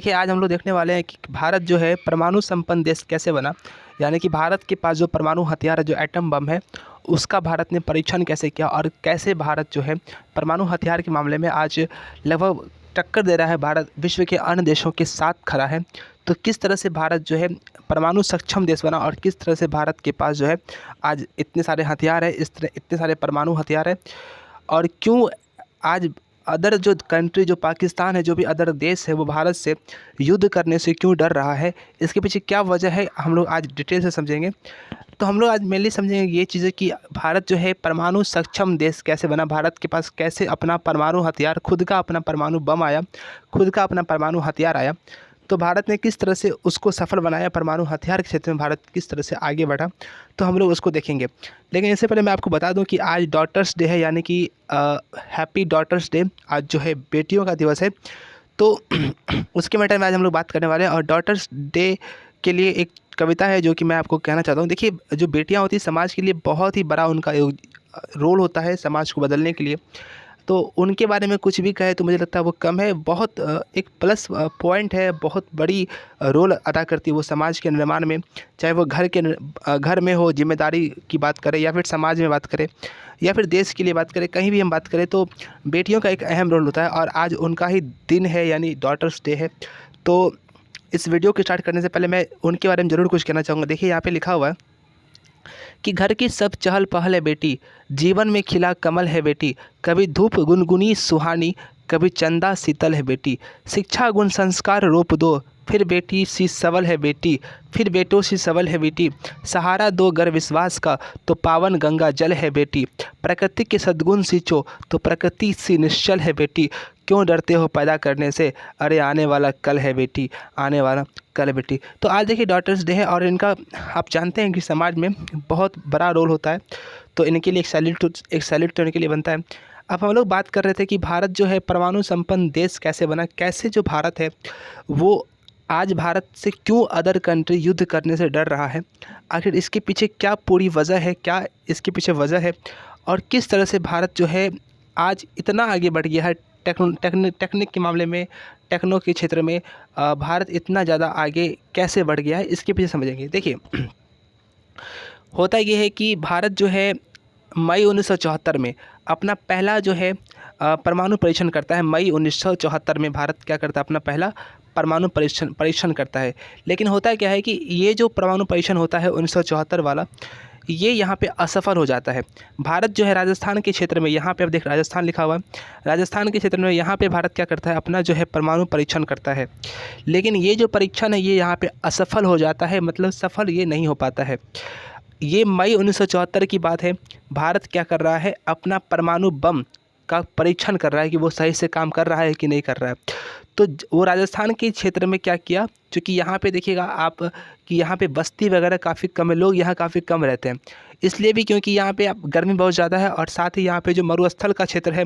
देखिए, आज हम लोग देखने वाले हैं कि भारत जो है परमाणु संपन्न देश कैसे बना। यानी कि भारत के पास जो परमाणु हथियार है, जो एटम बम है, उसका भारत ने परीक्षण कैसे किया और कैसे भारत जो है परमाणु हथियार के मामले में आज लगभग टक्कर दे रहा है। भारत विश्व के अन्य देशों के साथ खड़ा है। तो किस तरह से भारत जो है परमाणु सक्षम देश बना और किस तरह से भारत के पास जो है आज इतने सारे हथियार है, इस तरह इतने सारे परमाणु हथियार है, और क्यों आज अदर जो कंट्री, जो पाकिस्तान है, जो भी अदर देश है, वो भारत से युद्ध करने से क्यों डर रहा है, इसके पीछे क्या वजह है, हम लोग आज डिटेल से समझेंगे। तो हम लोग आज मेनली समझेंगे ये चीज़ें कि भारत जो है परमाणु सक्षम देश कैसे बना, भारत के पास कैसे अपना परमाणु हथियार, खुद का अपना परमाणु बम आया, खुद का अपना परमाणु हथियार आया। तो भारत ने किस तरह से उसको सफल बनाया, परमाणु हथियार के क्षेत्र में भारत किस तरह से आगे बढ़ा, तो हम लोग उसको देखेंगे। लेकिन इससे पहले मैं आपको बता दूं कि आज डॉटर्स डे है, यानी कि हैप्पी डॉटर्स डे। आज जो है बेटियों का दिवस है। तो उसके मैटर में आज हम लोग बात करने वाले हैं। और डॉटर्स डे के लिए एक कविता है जो कि मैं आपको कहना चाहता हूँ। देखिए, जो बेटियाँ होती हैं समाज के लिए बहुत ही बड़ा उनका रोल होता है समाज को बदलने के लिए। तो उनके बारे में कुछ भी कहे तो मुझे लगता है वो कम है। बहुत एक प्लस पॉइंट है, बहुत बड़ी रोल अदा करती है वो समाज के निर्माण में। चाहे वो घर में हो, जिम्मेदारी की बात करें, या फिर समाज में बात करें, या फिर देश के लिए बात करें, कहीं भी हम बात करें तो बेटियों का एक अहम रोल होता है। और आज उनका ही दिन है, यानी डॉटर्स डे है। तो इस वीडियो को स्टार्ट करने से पहले मैं उनके बारे में ज़रूर कुछ कहना चाहूँगा। देखिए, यहाँ पे लिखा हुआ है कि घर की सब चहल पहल है बेटी, जीवन में खिला कमल है बेटी, कभी धूप गुनगुनी सुहानी, कभी चंदा शीतल है बेटी, शिक्षा गुण संस्कार रूप दो, फिर बेटी सी सबल है बेटी, फिर बेटों सी सबल है बेटी, सहारा दो गर विश्वास का, तो पावन गंगा जल है बेटी, प्रकृति के सद्गुण सींचो, तो प्रकृति सी निश्चल है बेटी, क्यों डरते हो पैदा करने से, अरे आने वाला कल है बेटी, आने वाला कल है बेटी। तो आज देखिए डॉटर्स डे है, और इनका आप जानते हैं कि समाज में बहुत बड़ा रोल होता है। तो इनके लिए एक सैल्यूट तो इनके लिए बनता है। अब हम लोग बात कर रहे थे कि भारत जो है परमाणु संपन्न देश कैसे बना, कैसे जो भारत है वो आज भारत से क्यों अदर कंट्री युद्ध करने से डर रहा है, आखिर इसके पीछे क्या पूरी वजह है, क्या इसके पीछे वजह है, और किस तरह से भारत जो है आज इतना आगे बढ़ गया है टेक्निक के मामले में, टेक्नो के क्षेत्र में। भारत इतना ज़्यादा आगे कैसे बढ़ गया है, इसके पीछे समझेंगे। देखिए, होता ये है कि भारत जो है मई 1974 में अपना पहला जो है परमाणु परीक्षण करता है। मई 1974 में भारत क्या करता है, अपना पहला परमाणु परीक्षण करता है। लेकिन होता क्या है कि ये जो परमाणु परीक्षण होता है 1974 वाला, ये यहाँ पे असफल हो जाता है। भारत जो है राजस्थान के क्षेत्र में, यहाँ पे अब देख राजस्थान लिखा हुआ है, राजस्थान के क्षेत्र में यहाँ पे भारत क्या करता है, अपना जो है परमाणु परीक्षण करता है। लेकिन ये जो परीक्षण है ये यहाँ पे असफल हो जाता है, मतलब सफल ये नहीं हो पाता है। ये मई 1974 की बात है। भारत क्या कर रहा है, अपना परमाणु बम का परीक्षण कर रहा है कि वो सही से काम कर रहा है कि नहीं कर रहा है। तो वो राजस्थान के क्षेत्र में क्या किया, क्योंकि यहाँ पे देखिएगा आप कि यहाँ पे बस्ती वगैरह काफ़ी कम है, लोग यहाँ काफ़ी कम रहते हैं, इसलिए भी क्योंकि यहाँ पे अब गर्मी बहुत ज़्यादा है, और साथ ही यहाँ पे जो मरुस्थल का क्षेत्र है,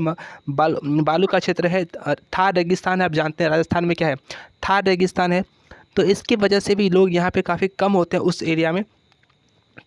बालू का क्षेत्र है, थार रेगिस्तान है। आप जानते हैं राजस्थान में क्या है, थार रेगिस्तान है। तो इसकी वजह से भी लोग यहाँ पे काफ़ी कम होते हैं उस एरिया में।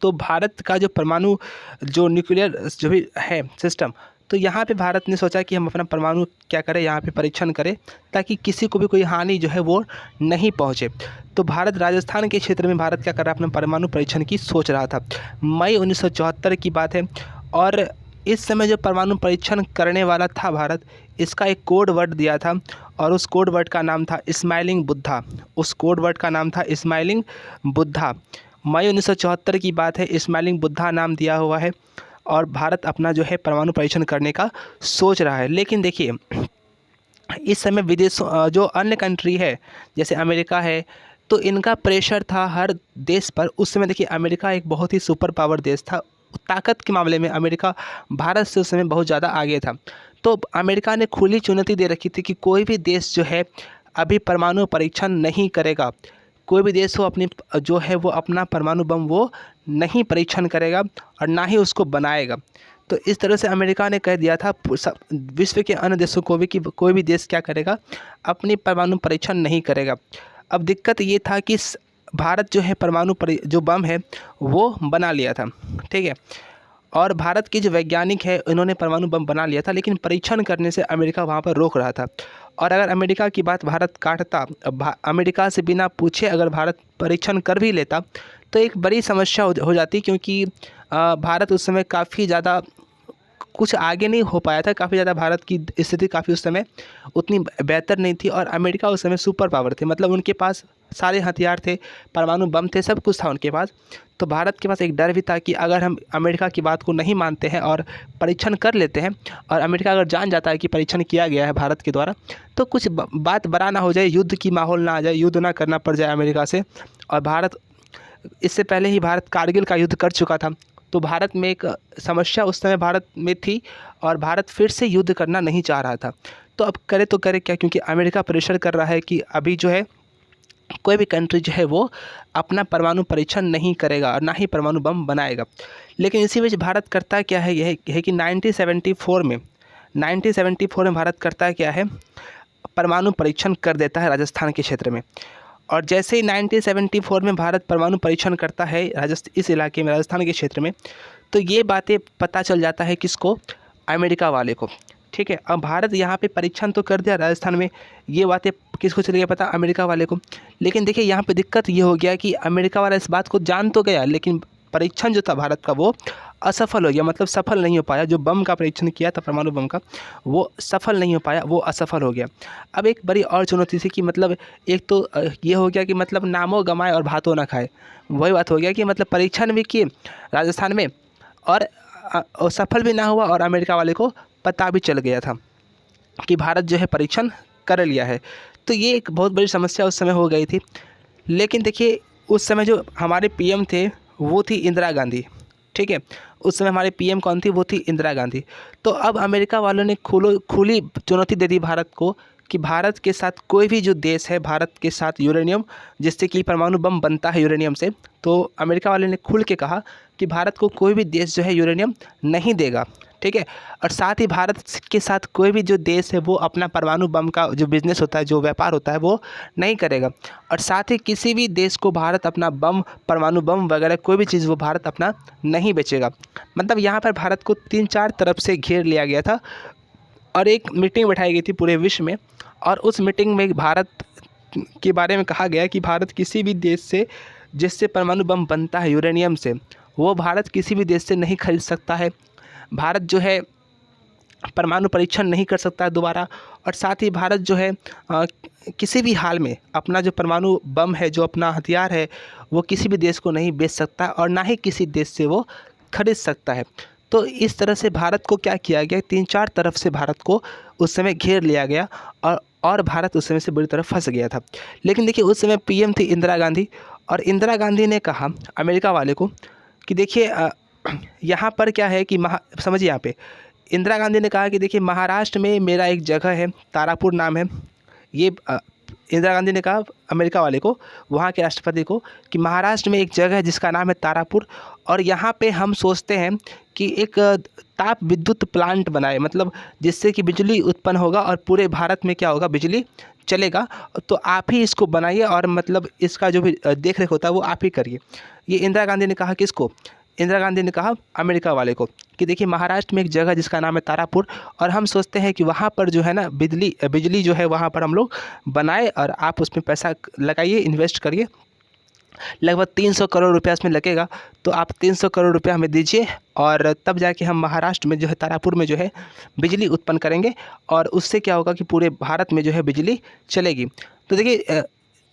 तो भारत का जो परमाणु, जो न्यूक्लियर जो भी है सिस्टम, तो यहाँ पे भारत ने सोचा कि हम अपना परमाणु क्या करें, यहाँ पे परीक्षण करें, ताकि किसी को भी कोई हानि जो है वो नहीं पहुँचे। तो भारत राजस्थान के क्षेत्र में भारत क्या कर रहा है, अपना परमाणु परीक्षण की सोच रहा था। मई 1974 की बात है। और इस समय जो परमाणु परीक्षण करने वाला था भारत, इसका एक कोड वर्ड दिया था, और उस कोड वर्ड का नाम था स्माइलिंग बुद्धा। उस कोड वर्ड का नाम था स्माइलिंग बुद्धा। मई 1974 की बात है, स्माइलिंग बुद्धा नाम दिया हुआ है, और भारत अपना जो है परमाणु परीक्षण करने का सोच रहा है। लेकिन देखिए, इस समय विदेशों जो अन्य कंट्री है जैसे अमेरिका है, तो इनका प्रेशर था हर देश पर। उस समय देखिए अमेरिका एक बहुत ही सुपर पावर देश था, ताकत के मामले में अमेरिका भारत से उस समय बहुत ज़्यादा आगे था। तो अमेरिका ने खुली चुनौती दे रखी थी कि कोई भी देश जो है अभी परमाणु परीक्षण नहीं करेगा, कोई भी देश हो अपनी जो है वो अपना परमाणु बम वो नहीं परीक्षण करेगा, और ना ही उसको बनाएगा। तो इस तरह से अमेरिका ने कह दिया था विश्व के अन्य देशों को भी कि कोई भी देश क्या करेगा, अपनी परमाणु परीक्षण नहीं करेगा। अब दिक्कत ये था कि भारत जो है परमाणु जो बम है वो बना लिया था, ठीक है, और भारत के जो वैज्ञानिक है उन्होंने परमाणु बम बना लिया था, लेकिन परीक्षण करने से अमेरिका वहाँ पर रोक रहा था। और अगर अमेरिका की बात भारत काटता, अमेरिका से बिना पूछे अगर भारत परीक्षण कर भी लेता तो एक बड़ी समस्या हो जाती, क्योंकि भारत उस समय काफ़ी ज़्यादा कुछ आगे नहीं हो पाया था। काफ़ी ज़्यादा भारत की स्थिति काफ़ी उस समय उतनी बेहतर नहीं थी, और अमेरिका उस समय सुपर पावर थे, मतलब उनके पास सारे हथियार थे, परमाणु बम थे, सब कुछ था उनके पास। तो भारत के पास एक डर भी था कि अगर हम अमेरिका की बात को नहीं मानते हैं और परीक्षण कर लेते हैं, और अमेरिका अगर जान जाता है कि परीक्षण किया गया है भारत के द्वारा, तो कुछ बात बड़ा ना हो जाए, युद्ध की माहौल ना आ जाए, युद्ध ना करना पड़ जाए अमेरिका से। और भारत, इससे पहले ही भारत कारगिल का युद्ध कर चुका था, तो भारत में एक समस्या उस समय भारत में थी, और भारत फिर से युद्ध करना नहीं चाह रहा था। तो अब करे तो करे क्या, क्योंकि अमेरिका प्रेशर कर रहा है कि अभी जो है कोई भी कंट्री जो है वो अपना परमाणु परीक्षण नहीं करेगा और ना ही परमाणु बम बनाएगा। लेकिन इसी बीच भारत करता क्या है, यह है कि 1974 में भारत करता क्या है, परमाणु परीक्षण कर देता है राजस्थान के क्षेत्र में। और जैसे ही 1974 में भारत परमाणु परीक्षण करता है इस इलाके में, राजस्थान के क्षेत्र में, तो ये बातें पता चल जाता है किसको, अमेरिका वाले को। ठीक है, अब भारत यहाँ पे परीक्षण तो कर दिया राजस्थान में, ये बातें किसको चल गया पता, अमेरिका वाले को। लेकिन देखिए यहाँ पे दिक्कत ये हो गया कि अमेरिका वाला इस बात को जान तो गया, लेकिन परीक्षण जो था भारत का वो असफल हो गया, मतलब सफल नहीं हो पाया। जो बम का परीक्षण किया था, परमाणु बम का, वो सफल नहीं हो पाया, वो असफल हो गया। अब एक बड़ी और चुनौती थी कि मतलब एक तो ये हो गया कि मतलब नामो गमाए और भातों ना खाए, वही बात हो गया कि मतलब परीक्षण भी किए राजस्थान में, और सफल भी ना हुआ, और अमेरिका वाले को पता भी चल गया था कि भारत जो है परीक्षण कर लिया है। तो ये एक बहुत बड़ी समस्या उस समय हो गई थी। लेकिन देखिए उस समय जो हमारे पीएम थे वो थी इंदिरा गांधी। ठीक है, उस समय हमारे पीएम कौन थी, वो थी इंदिरा गांधी। तो अब अमेरिका वालों ने खुली चुनौती दे दी भारत को कि भारत के साथ कोई भी जो देश है, भारत के साथ यूरेनियम, जिससे कि परमाणु बम बनता है यूरेनियम से, तो अमेरिका वाले ने खुल के कहा कि भारत को कोई भी देश जो है यूरेनियम नहीं देगा। ठीक है, और साथ ही भारत के साथ कोई भी जो देश है वो अपना परमाणु बम का जो बिज़नेस होता है, जो व्यापार होता है, वो नहीं करेगा। और साथ ही किसी भी देश को भारत अपना बम, परमाणु बम वगैरह कोई भी चीज़ वो भारत अपना नहीं बेचेगा। मतलब यहाँ पर भारत को 3-4 तरफ से घेर लिया गया था, और एक मीटिंग बैठाई गई थी पूरे विश्व में, और उस मीटिंग में भारत के बारे में कहा गया कि भारत किसी भी देश से जिससे परमाणु बम बनता है यूरेनियम से, वो भारत किसी भी देश से नहीं खरीद सकता है। भारत जो है परमाणु परीक्षण नहीं कर सकता है दोबारा, और साथ ही भारत जो है किसी भी हाल में अपना जो परमाणु बम है, जो अपना हथियार है, वो किसी भी देश को नहीं बेच सकता, और ना ही किसी देश से वो खरीद सकता है। तो इस तरह से भारत को क्या किया गया, 3-4 तरफ से भारत को उस समय घेर लिया गया, और भारत उस समय से बुरी तरह फंस गया था। लेकिन देखिए उस समय पीएम थी इंदिरा गांधी, और इंदिरा गांधी ने कहा अमेरिका वाले को कि देखिए यहाँ पर क्या है कि समझिए यहाँ पे इंदिरा गांधी ने कहा कि देखिए महाराष्ट्र में मेरा एक जगह है, तारापुर नाम है। ये इंदिरा गांधी ने कहा अमेरिका वाले को, वहाँ के राष्ट्रपति को, कि महाराष्ट्र में एक जगह है जिसका नाम है तारापुर, और यहाँ पे हम सोचते हैं कि एक ताप विद्युत प्लांट बनाए, मतलब जिससे कि बिजली उत्पन्न होगा और पूरे भारत में क्या होगा, बिजली चलेगा। तो आप ही इसको बनाइए, और मतलब इसका जो भी देख रेख होता है वो आप ही करिए। ये इंदिरा गांधी ने कहा किसको, इंदिरा गांधी ने कहा अमेरिका वाले को, कि देखिए महाराष्ट्र में एक जगह जिसका नाम है तारापुर, और हम सोचते हैं कि वहाँ पर जो है ना बिजली जो है वहाँ पर हम लोग बनाए, और आप उसमें पैसा लगाइए, इन्वेस्ट करिए। लगभग 300 करोड़ रुपया इसमें लगेगा, तो आप 300 करोड़ रुपया हमें दीजिए, और तब जाके हम महाराष्ट्र में जो है तारापुर में जो है बिजली उत्पन्न करेंगे, और उससे क्या होगा कि पूरे भारत में जो है बिजली चलेगी। तो देखिए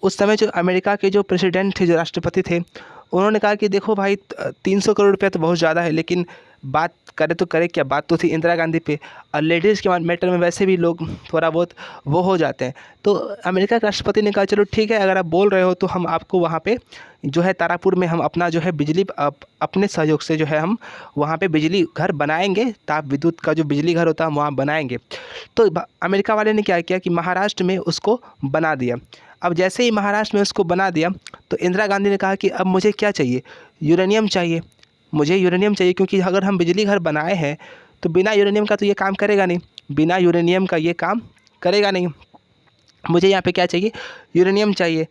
उस समय जो अमेरिका के जो प्रेसिडेंट थे, जो राष्ट्रपति थे, उन्होंने कहा कि देखो भाई 300 करोड़ रुपया तो बहुत ज़्यादा है, लेकिन बात करे तो करे क्या, बात तो थी इंदिरा गांधी पे, और लेडीज़ के मैटर में वैसे भी लोग थोड़ा बहुत वो हो जाते हैं। तो अमेरिका के राष्ट्रपति ने कहा चलो ठीक है, अगर आप बोल रहे हो तो हम आपको वहाँ पे जो है तारापुर में हम अपना जो है बिजली अपने सहयोग से जो है हम वहाँ पे बिजली घर बनाएंगे, ताप विद्युत का जो बिजली घर होता है हम वहाँ बनाएंगे। तो अमेरिका वाले ने क्या किया कि महाराष्ट्र में उसको बना दिया। अब जैसे ही महाराष्ट्र में उसको बना दिया, तो इंदिरा गांधी ने कहा कि अब मुझे क्या चाहिए, यूरेनियम चाहिए, मुझे यूरेनियम चाहिए, क्योंकि अगर हम बिजली घर बनाए हैं तो बिना यूरेनियम का तो ये काम करेगा नहीं, बिना यूरेनियम का ये काम करेगा नहीं, मुझे यहाँ पे क्या चाहिए, यूरेनियम चाहिए।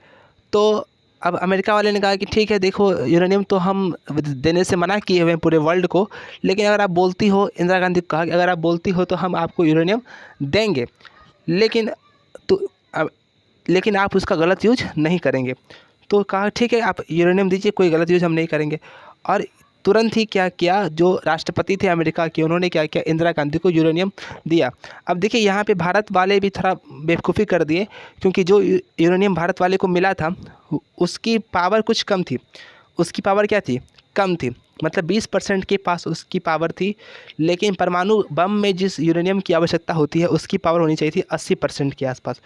तो अब अमेरिका वाले ने कहा कि ठीक है, देखो यूरेनियम तो हम देने से मना किए हुए हैं पूरे वर्ल्ड को, लेकिन अगर आप बोलती हो, इंदिरा गांधी को कहा कि अगर आप बोलती हो तो हम आपको यूरेनियम देंगे। लेकिन तो लेकिन आप उसका गलत यूज नहीं करेंगे। तो कहा ठीक है, आप यूरेनियम दीजिए, कोई गलत यूज हम नहीं करेंगे। और तुरंत ही क्या किया, जो राष्ट्रपति थे अमेरिका के, उन्होंने क्या किया, इंदिरा गांधी को यूरेनियम दिया। अब देखिए यहाँ पे भारत वाले भी थोड़ा बेवकूफ़ी कर दिए, क्योंकि जो यूरेनियम भारत वाले को मिला था उसकी पावर कुछ कम थी। उसकी पावर क्या थी, कम थी, मतलब 20% के पास उसकी पावर थी। लेकिन परमाणु बम में जिस यूरेनियम की आवश्यकता होती है उसकी पावर होनी चाहिए थी 80% के आसपास।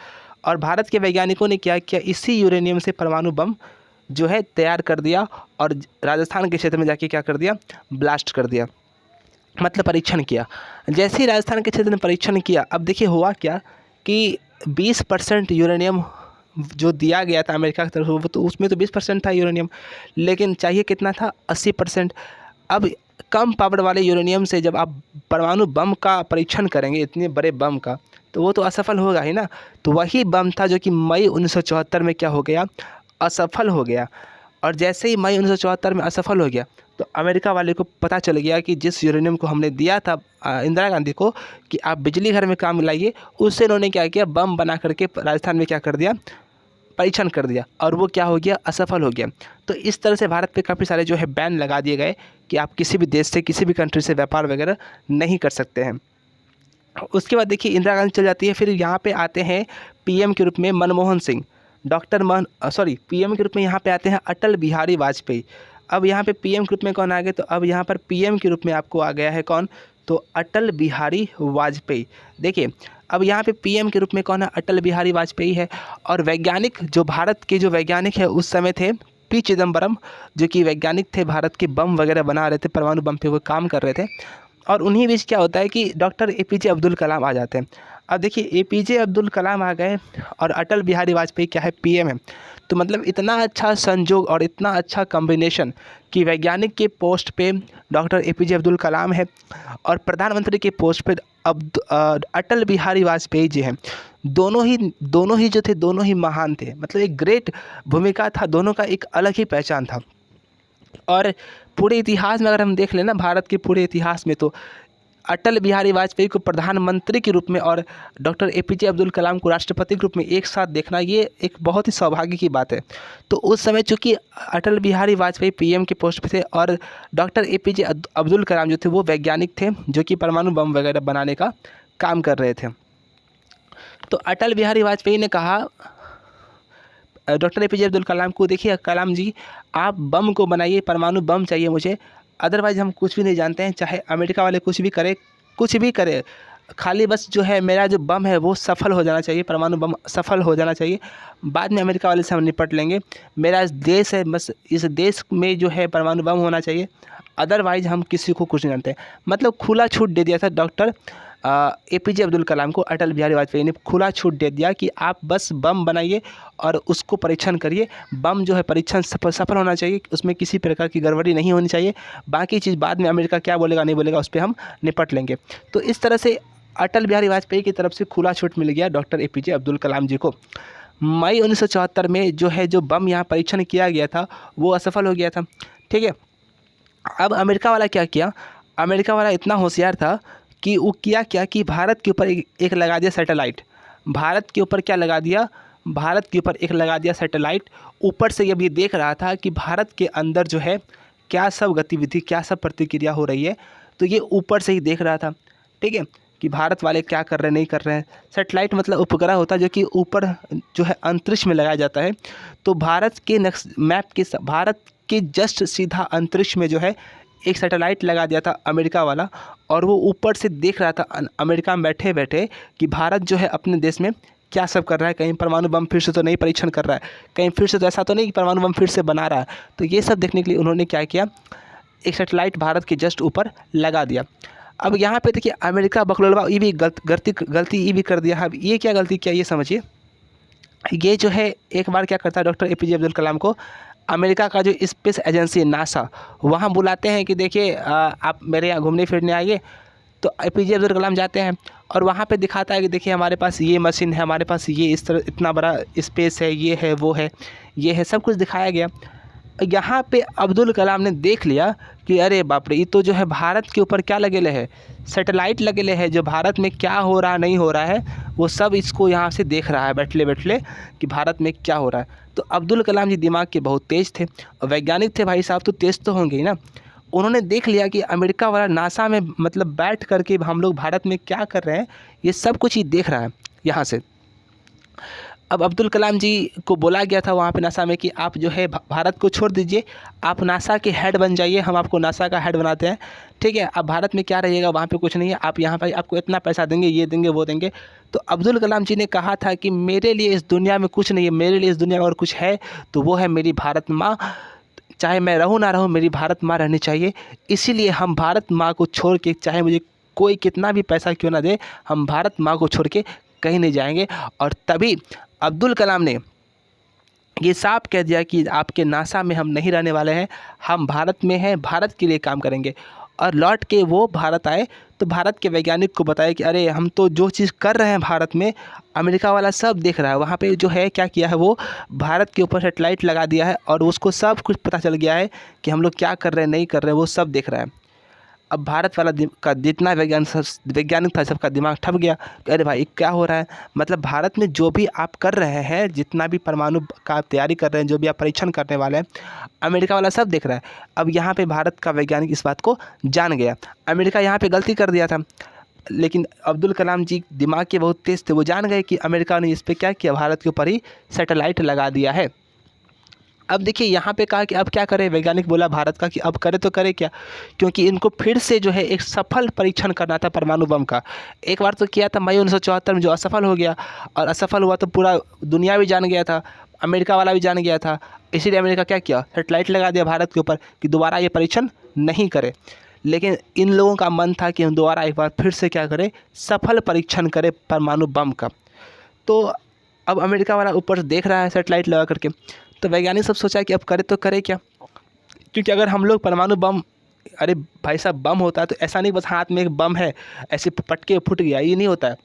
और भारत के वैज्ञानिकों ने क्या किया, इसी यूरेनियम से परमाणु बम जो है तैयार कर दिया और राजस्थान के क्षेत्र में जाके क्या कर दिया, ब्लास्ट कर दिया, मतलब परीक्षण किया। जैसे ही राजस्थान के क्षेत्र में परीक्षण किया, अब देखिए हुआ क्या कि 20% यूरेनियम जो दिया गया था अमेरिका की तरफ से, वो तो उसमें तो 20% था यूरेनियम, लेकिन चाहिए कितना था, 80%। अब कम पावर वाले यूरेनियम से जब आप परमाणु बम का परीक्षण करेंगे, इतने बड़े बम का, तो वो तो असफल होगा ही ना। तो वही बम था जो कि मई 1974 में क्या हो गया, असफल हो गया। और जैसे ही मई 1974 में असफल हो गया, तो अमेरिका वाले को पता चल गया कि जिस यूरेनियम को हमने दिया था इंदिरा गांधी को कि आप बिजली घर में काम लाइए, उससे इन्होंने क्या किया, बम बना करके राजस्थान में क्या कर दिया, परीक्षण कर दिया, और वो क्या हो गया, असफल हो गया। तो इस तरह से भारत पे काफ़ी सारे जो है बैन लगा दिए गए कि आप किसी भी देश से, किसी भी कंट्री से व्यापार वगैरह नहीं कर सकते हैं। उसके बाद देखिए इंदिरा गांधी चल जाती है, फिर यहाँ पे आते हैं पीएम के रूप में मनमोहन सिंह, पीएम के रूप में यहाँ पे आते हैं अटल बिहारी वाजपेयी। अब यहाँ पे पीएम के रूप में कौन आ गए, तो अब यहाँ पर पीएम के रूप में आपको आ गया है कौन, तो अटल बिहारी वाजपेयी। देखिए अब यहाँ पे पीएम के रूप में कौन है, अटल बिहारी वाजपेयी है। और वैज्ञानिक, जो भारत के जो वैज्ञानिक है उस समय थे पी चिदम्बरम, जो कि वैज्ञानिक थे, भारत के बम वगैरह बना रहे थे, परमाणु बम पे वो काम कर रहे थे। और उन्हीं बीच क्या होता है कि डॉक्टर एपीजे अब्दुल कलाम आ जाते हैं। अब देखिए एपीजे अब्दुल कलाम आ गए और अटल बिहारी वाजपेयी क्या है, पीएम है। तो मतलब इतना अच्छा संजोग और इतना अच्छा कॉम्बिनेशन कि वैज्ञानिक के पोस्ट पे डॉक्टर एपीजे अब्दुल कलाम है और प्रधानमंत्री के पोस्ट पे अटल बिहारी वाजपेयी जी हैं। दोनों ही जो थे, दोनों ही महान थे, मतलब एक ग्रेट भूमिका था, दोनों का एक अलग ही पहचान था। और पूरे इतिहास में अगर हम देख लें ना, भारत के पूरे इतिहास में, तो अटल बिहारी वाजपेयी को प्रधानमंत्री के रूप में और डॉक्टर एपीजे अब्दुल कलाम को राष्ट्रपति के रूप में एक साथ देखना, ये एक बहुत ही सौभाग्य की बात है। तो उस समय चूँकि अटल बिहारी वाजपेयी पीएम के पोस्ट पे थे और डॉक्टर एपीजे अब्दुल कलाम जो थे वो वैज्ञानिक थे, जो कि परमाणु बम वगैरह बनाने का काम कर रहे थे। तो अटल बिहारी वाजपेयी ने कहा डॉक्टर एपीजे अब्दुल कलाम को, देखिए कलाम जी, आप बम को बनाइए, परमाणु बम चाहिए मुझे, अदरवाइज़ हम कुछ भी नहीं जानते हैं, चाहे अमेरिका वाले कुछ भी करे, खाली बस जो है मेरा जो बम है वो सफल हो जाना चाहिए, परमाणु बम सफल हो जाना चाहिए, बाद में अमेरिका वाले से हम निपट लेंगे। मेरा इस देश है, बस इस देश में जो है परमाणु बम होना चाहिए, अदरवाइज़ हम किसी को कुछ नहीं जानते। मतलब खुला छूट दे दिया था डॉक्टर एपीजे अब्दुल कलाम को, अटल बिहारी वाजपेयी ने खुला छूट दे दिया कि आप बस बम बनाइए और उसको परीक्षण करिए, बम जो है परीक्षण सफल होना चाहिए, उसमें किसी प्रकार की गड़बड़ी नहीं होनी चाहिए, बाकी चीज़ बाद में अमेरिका क्या बोलेगा नहीं बोलेगा उस पर हम निपट लेंगे। तो इस तरह से अटल बिहारी वाजपेयी की तरफ से खुला छूट मिल गया डॉक्टर एपीजे अब्दुल कलाम जी को। मई 1974 में जो है, जो बम यहाँ परीक्षण किया गया था वो असफल हो गया था, ठीक है। अब अमेरिका वाला क्या किया, अमेरिका वाला इतना होशियार था कि वो किया क्या कि भारत के ऊपर एक लगा दिया सैटेलाइट। भारत के ऊपर क्या लगा दिया, भारत के ऊपर एक लगा दिया सैटेलाइट। ऊपर से अब ये देख रहा था कि भारत के अंदर जो है क्या सब गतिविधि, क्या सब प्रतिक्रिया हो रही है, तो ये ऊपर से ही देख रहा था, ठीक है, कि भारत वाले क्या कर रहे हैं नहीं कर रहे हैं। सैटेलाइट मतलब उपग्रह होता है जो कि ऊपर जो है अंतरिक्ष में लगाया जाता है। तो भारत के मैप के भारत के जस्ट सीधा अंतरिक्ष में जो है एक सैटेलाइट लगा दिया था अमेरिका वाला, और वो ऊपर से देख रहा था अमेरिका में बैठे बैठे कि भारत जो है अपने देश में क्या सब कर रहा है, कहीं परमाणु बम फिर से तो नहीं परीक्षण कर रहा है, कहीं फिर से तो ऐसा तो नहीं कि परमाणु बम फिर से बना रहा है। तो ये सब देखने के लिए उन्होंने क्या किया, एक सैटेलाइट भारत के जस्ट ऊपर लगा दिया। अब यहाँ पे देखिए अमेरिका बकलोलवा ये भी गलती ये भी कर दिया है। अब ये क्या गलती किया ये समझिए। ये जो है एक बार क्या करता है, डॉक्टर एपीजे अब्दुल कलाम को अमेरिका का जो स्पेस एजेंसी नासा, वहाँ बुलाते हैं कि देखिए आप मेरे यहाँ घूमने फिरने आइए। तो एपीजे अब्दुल कलाम जाते हैं और वहाँ पे दिखाता है कि देखिए हमारे पास ये मशीन है, हमारे पास ये इस तरह इतना बड़ा स्पेस है, ये है वो है ये है, सब कुछ दिखाया गया। यहाँ पे अब्दुल कलाम ने देख लिया कि अरे बाप रे, ये तो जो है भारत के ऊपर क्या लगेले है, सैटेलाइट लगेले है, जो भारत में क्या हो रहा नहीं हो रहा है वो सब इसको यहाँ से देख रहा है बैठले बैठले कि भारत में क्या हो रहा है। तो अब्दुल कलाम जी दिमाग के बहुत तेज़ थे और वैज्ञानिक थे भाई साहब, तो तेज़ तो होंगे ही ना। उन्होंने देख लिया कि अमेरिका वाला नासा में मतलब बैठ करके हम लोग भारत में क्या कर रहे हैं, ये सब कुछ ही देख रहा है यहाँ से। अब अब्दुल कलाम जी को बोला गया था वहाँ पे नासा में कि आप जो है भारत को छोड़ दीजिए, आप नासा के हेड बन जाइए, हम आपको नासा का हेड बनाते हैं, ठीक है। अब भारत में क्या रहिएगा, वहाँ पे कुछ नहीं है, आप यहाँ पे आपको इतना पैसा देंगे, ये देंगे वो देंगे। तो अब्दुल कलाम जी ने कहा था कि मेरे लिए इस दुनिया में कुछ नहीं है, मेरे लिए इस दुनिया में अगर कुछ है तो वो है मेरी भारत माँ, चाहे मैं रहूँ ना रहूँ मेरी भारत माँ रहनी चाहिए। इसीलिए हम भारत माँ को छोड़ के, चाहे मुझे कोई कितना भी पैसा क्यों ना दे, हम भारत माँ को छोड़ के कहीं नहीं जाएंगे। और तभी अब्दुल कलाम ने ये साफ कह दिया कि आपके नासा में हम नहीं रहने वाले हैं, हम भारत में हैं, भारत के लिए काम करेंगे। और लौट के वो भारत आए तो भारत के वैज्ञानिक को बताया कि अरे हम तो जो चीज़ कर रहे हैं भारत में, अमेरिका वाला सब देख रहा है। वहाँ पे जो है क्या किया है, वो भारत के ऊपर सेटेलाइट लगा दिया है और उसको सब कुछ पता चल गया है कि हम लोग क्या कर रहे हैं नहीं कर रहे हैं, वो सब देख रहा है। अब भारत वाला का जितना वैज्ञानिक था सबका दिमाग ठप गया कि अरे भाई क्या हो रहा है, मतलब भारत में जो भी आप कर रहे हैं, जितना भी परमाणु का आप तैयारी कर रहे हैं, जो भी आप परीक्षण करने वाले हैं, अमेरिका वाला सब देख रहा है। अब यहाँ पे भारत का वैज्ञानिक इस बात को जान गया। अमेरिका यहाँ पे गलती कर दिया था, लेकिन अब्दुल कलाम जी दिमाग के बहुत तेज़ थे, वो जान गए कि अमेरिका ने इस पर क्या किया, भारत के ऊपर ही सैटेलाइट लगा दिया है। अब देखिए यहाँ पे कहा कि अब क्या करें, वैज्ञानिक बोला भारत का कि अब करे तो करे क्या, क्योंकि इनको फिर से जो है एक सफल परीक्षण करना था परमाणु बम का। एक बार तो किया था मई 1974 में, जो असफल हो गया, और असफल हुआ तो पूरा दुनिया भी जान गया था, अमेरिका वाला भी जान गया था। इसीलिए अमेरिका क्या किया, सेटेलाइट लगा दिया भारत के ऊपर कि दोबारा ये परीक्षण नहीं करे। लेकिन इन लोगों का मन था कि हम दोबारा एक बार फिर से क्या करें, सफल परीक्षण करें परमाणु बम का। तो अब अमेरिका वाला ऊपर से देख रहा है सेटेलाइट लगा करके, तो वैज्ञानिक सब सोचा कि अब करे तो करे क्या, क्योंकि अगर हम लोग परमाणु बम, अरे भाई साहब बम होता है तो ऐसा नहीं बस हाथ में एक बम है ऐसे पटके फूट गया, ये नहीं होता है।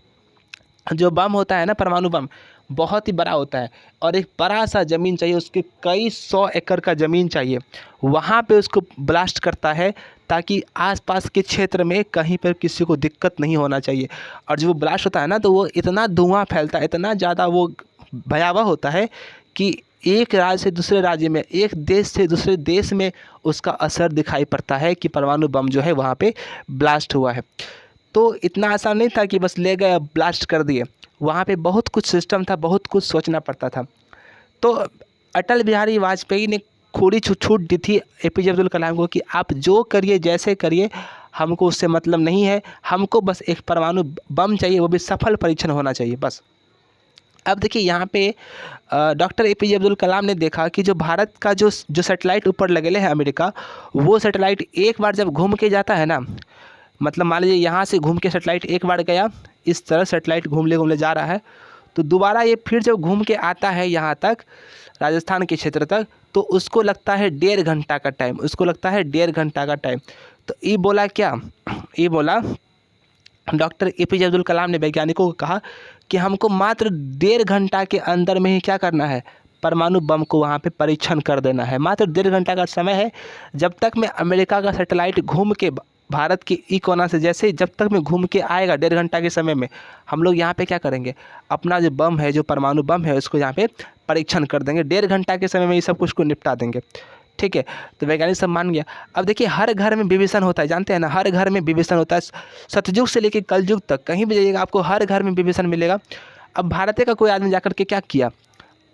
जो बम होता है ना, परमाणु बम बहुत ही बड़ा होता है और एक बड़ा सा ज़मीन चाहिए, उसके कई 100 एकड़ का ज़मीन चाहिए, वहाँ पे उसको ब्लास्ट करता है ताकि आसपास के क्षेत्र में कहीं पर किसी को दिक्कत नहीं होना चाहिए। और जब वो ब्लास्ट होता है ना तो वो इतना धुआं फैलता है, इतना ज़्यादा वो भयावह होता है कि एक राज्य से दूसरे राज्य में, एक देश से दूसरे देश में उसका असर दिखाई पड़ता है कि परमाणु बम जो है वहाँ पे ब्लास्ट हुआ है। तो इतना आसान नहीं था कि बस ले गए ब्लास्ट कर दिए, वहाँ पे बहुत कुछ सिस्टम था, बहुत कुछ सोचना पड़ता था। तो अटल बिहारी वाजपेयी ने थोड़ी छूट दी थी एपीजे अब्दुल कलाम को कि आप जो करिए जैसे करिए, हमको उससे मतलब नहीं है, हमको बस एक परमाणु बम चाहिए, वो भी सफल परीक्षण होना चाहिए बस। अब देखिए यहाँ पे डॉक्टर एपीजे अब्दुल कलाम ने देखा कि जो भारत का जो सैटेलाइट ऊपर लगेले है अमेरिका, वो सैटेलाइट एक बार जब घूम के जाता है ना, मतलब मान लीजिए यहाँ से घूम के सैटेलाइट एक बार गया, इस तरह सैटेलाइट घूमले जा रहा है, तो दोबारा ये फिर जब घूम के आता है यहाँ तक राजस्थान के क्षेत्र तक, तो उसको लगता है 1.5 घंटा का टाइम, उसको लगता है 1.5 घंटा का टाइम। तो ये बोला क्या, ये बोला डॉक्टर एपीजे अब्दुल कलाम ने वैज्ञानिकों को कहा कि हमको मात्र 1.5 घंटा के अंदर में ही क्या करना है, परमाणु बम को वहाँ पे परीक्षण कर देना है। मात्र 1.5 घंटा का समय है, जब तक में अमेरिका का सैटेलाइट घूम के भारत के ई कोना से, जैसे जब तक में घूम के आएगा 1.5 घंटा के समय में, हम लोग यहाँ पे क्या करेंगे, अपना जो बम है, जो परमाणु बम है, उसको यहाँ पे परीक्षण कर देंगे। 1.5 घंटा के समय में ये सब कुछ को निपटा देंगे, ठीक है। तो वैज्ञानिक सब मान गया। अब देखिए हर घर में विभीषण होता है, जानते हैं ना, हर घर में विभीषण होता है, सतयुग से लेकर कलयुग तक कहीं भी जाइएगा आपको हर घर में विभीषण मिलेगा। अब भारत का कोई आदमी जाकर के क्या किया,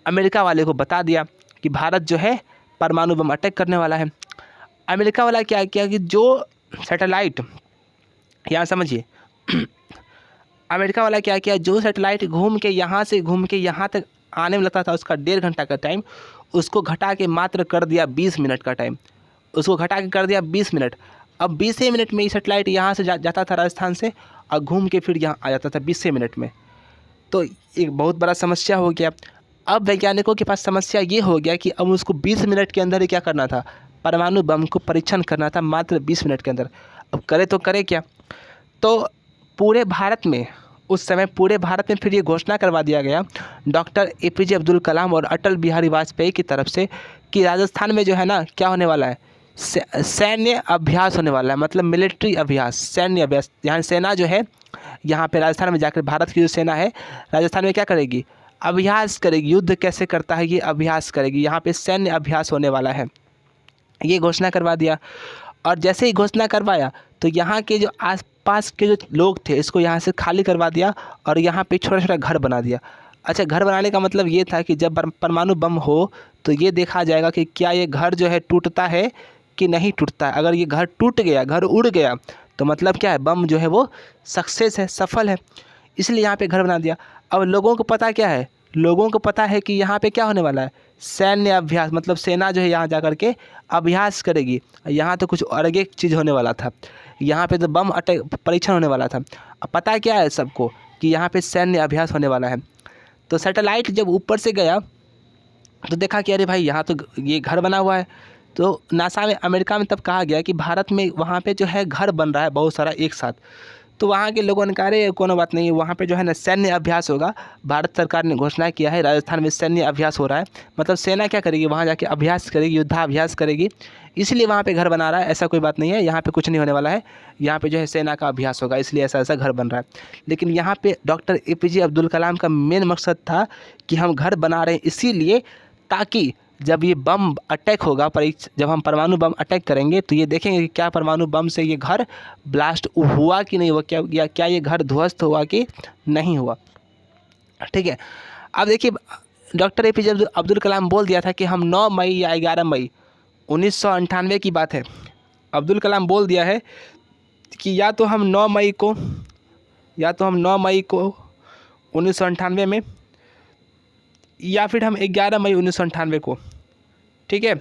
अमेरिका वाले को बता दिया कि भारत जो है परमाणु बम अटैक करने वाला है। अमेरिका वाला क्या किया कि जो सैटेलाइट, यहाँ समझिए अमेरिका वाला क्या किया, जो सैटेलाइट घूम के यहाँ से घूम के यहाँ तक आने में लगता था उसका 1.5 घंटा का टाइम, उसको घटा के मात्र कर दिया 20 मिनट का टाइम, उसको घटा के कर दिया 20 मिनट। अब 20 मिनट में ये सैटेलाइट यहाँ से जाता था राजस्थान से और घूम के फिर यहाँ आ जाता था 20 मिनट में। तो एक बहुत बड़ा समस्या हो गया। अब वैज्ञानिकों के पास समस्या ये हो गया कि अब उसको 20 मिनट के अंदर ही क्या करना था, परमाणु बम को परीक्षण करना था मात्र 20 मिनट के अंदर। अब करे तो करे क्या, तो पूरे भारत में उस समय पूरे भारत में फिर ये घोषणा करवा दिया गया डॉक्टर एपीजे अब्दुल कलाम और अटल बिहारी वाजपेयी की तरफ से कि राजस्थान में जो है ना क्या होने वाला है, सैन्य अभ्यास होने वाला है, मतलब मिलिट्री अभ्यास, सैन्य अभ्यास। यहाँ सेना जो है यहाँ पे राजस्थान में जाकर भारत की जो सेना है राजस्थान में क्या करेगी, अभ्यास करेगी, युद्ध कैसे करता है ये अभ्यास करेगी, यहाँ पे सैन्य अभ्यास होने वाला है, ये घोषणा करवा दिया। और जैसे ही घोषणा करवाया तो यहाँ के जो आसपास के जो लोग थे इसको यहाँ से खाली करवा दिया और यहाँ पे छोटा छोटा घर बना दिया। अच्छा, घर बनाने का मतलब ये था कि जब परमाणु बम हो तो ये देखा जाएगा कि क्या ये घर जो है टूटता है कि नहीं टूटता है। अगर ये घर टूट गया, घर उड़ गया, तो मतलब क्या है, बम जो है वो सक्सेस है, सफल है, इसलिए यहाँ पे घर बना दिया। अब लोगों को पता क्या है, लोगों को पता है कि यहाँ पे क्या होने वाला है, सैन्य अभ्यास, मतलब सेना जो है यहाँ जा कर के अभ्यास करेगी। यहाँ तो कुछ अलग एक चीज़ होने वाला था, यहाँ पे तो बम अटैक परीक्षण होने वाला था। अब पता क्या है सबको कि यहाँ पे सैन्य अभ्यास होने वाला है। तो सैटेलाइट जब ऊपर से गया तो देखा कि अरे भाई यहाँ तो ये घर बना हुआ है। तो नासा में, अमेरिका में तब कहा गया कि भारत में वहाँ पे जो है घर बन रहा है बहुत सारा एक साथ। तो वहाँ के लोगों ने कहा अरे कोनो बात नहीं है, वहाँ पे जो है ना सैन्य अभ्यास होगा। भारत सरकार ने घोषणा किया है राजस्थान में सैन्य अभ्यास हो रहा है, मतलब सेना क्या करेगी, वहाँ जाके अभ्यास करेगी, युद्धाभ्यास करेगी, इसलिए वहाँ पे घर बना रहा है। ऐसा कोई बात नहीं है, यहाँ पे कुछ नहीं होने वाला है, यहाँ पे जो है सेना का अभ्यास होगा, इसलिए ऐसा ऐसा घर बन रहा है। लेकिन यहाँ पे डॉक्टर एपीजे अब्दुल कलाम का मेन मकसद था कि हम घर बना रहे हैं इसीलिए ताकि जब ये बम अटैक होगा, जब हम परमाणु बम अटैक करेंगे तो ये देखेंगे कि क्या परमाणु बम से ये घर ब्लास्ट हुआ कि नहीं हुआ, क्या ये घर ध्वस्त हुआ कि नहीं हुआ। ठीक है, अब देखिए डॉक्टर एपीजे अब्दुल कलाम बोल दिया था कि हम 9 मई या 11 मई 1998 की बात है, अब्दुल कलाम बोल दिया है कि या तो हम 9 मई को 1998 में, या फिर हम 11 मई 1998 को, ठीक है,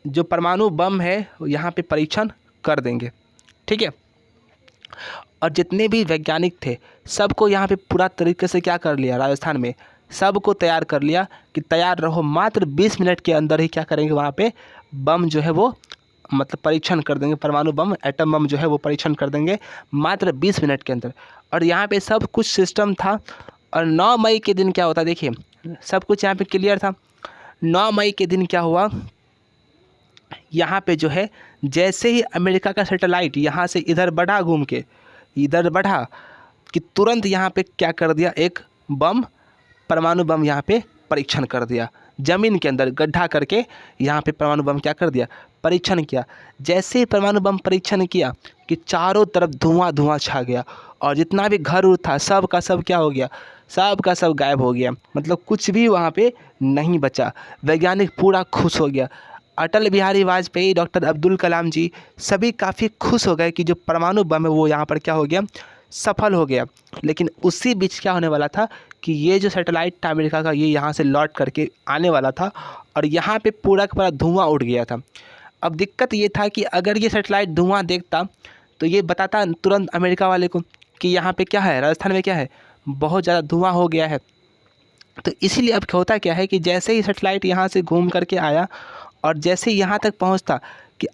जो परमाणु बम है यहाँ पे परीक्षण कर देंगे। ठीक है, और जितने भी वैज्ञानिक थे सबको यहाँ पे पूरा तरीके से क्या कर लिया, राजस्थान में सबको तैयार कर लिया कि तैयार रहो, मात्र 20 मिनट के अंदर ही क्या करेंगे, वहाँ पे बम जो है वो मतलब परीक्षण कर देंगे, परमाणु बम, एटम बम जो है वो परीक्षण कर देंगे मात्र 20 मिनट के अंदर। और यहाँ पे सब कुछ सिस्टम था। और 9 मई के दिन क्या होता, देखिए सब कुछ यहाँ पे क्लियर था। 9 मई के दिन क्या हुआ, यहाँ पे जो है जैसे ही अमेरिका का सैटेलाइट यहाँ से इधर बढ़ा, घूम के इधर बढ़ा, कि तुरंत यहाँ पे क्या कर दिया, एक बम, परमाणु बम यहाँ पे परीक्षण कर दिया, ज़मीन के अंदर गड्ढा करके यहाँ पे परमाणु बम क्या कर दिया, परीक्षण किया। जैसे ही परमाणु बम परीक्षण किया कि चारों तरफ धुआं धुआं छा गया और जितना भी घर उर था सब का सब क्या हो गया, सब का सब गायब हो गया, मतलब कुछ भी वहाँ पे नहीं बचा। वैज्ञानिक पूरा खुश हो गया, अटल बिहारी वाजपेयी, डॉक्टर अब्दुल कलाम जी सभी काफ़ी खुश हो गए कि जो परमाणु बम है वो यहाँ पर क्या हो गया, सफल हो गया। लेकिन उसी बीच क्या होने वाला था कि ये जो सैटेलाइट था अमेरिका का, ये यहाँ से लौट करके आने वाला था और यहाँ पे पूरा का पूरा धुआं उड़ गया था। अब दिक्कत ये था कि अगर ये सैटेलाइट धुआं देखता तो ये बताता तुरंत अमेरिका वाले को कि यहाँ पे क्या है, राजस्थान में क्या है, बहुत ज़्यादा धुआं हो गया है। तो इसीलिए अब होता क्या है कि जैसे ही सैटेलाइट यहाँ से घूम करके आया और जैसे ही यहाँ तक पहुँचता कि